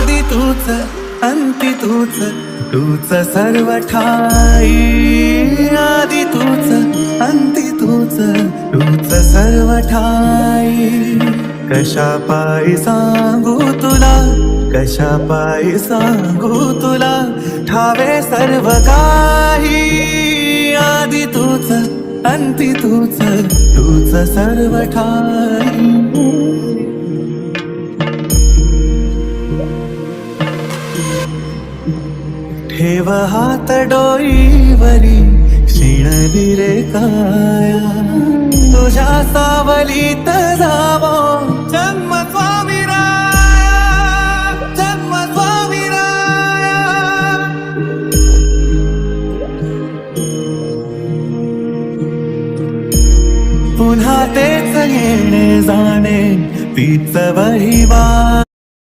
आदि तूच अंती तूच, तूच सर्व ठाई. आदि तूच अंती तूच, तूच सर्व ठाई. कशा पायी सांगू तुला, कशा पायी सांगू तुला, ठावे सर्व काही. आदि तूच अंती तूच, तूच सर्व ठाई. ठेव हात डोईवरी, शिणली रे काया. तुझ्या सावलीत जावो जन्म स्वामीराया, जन्म स्वामीराया. पुन्हा तेच येणे जाणे, तीच वहिवाट.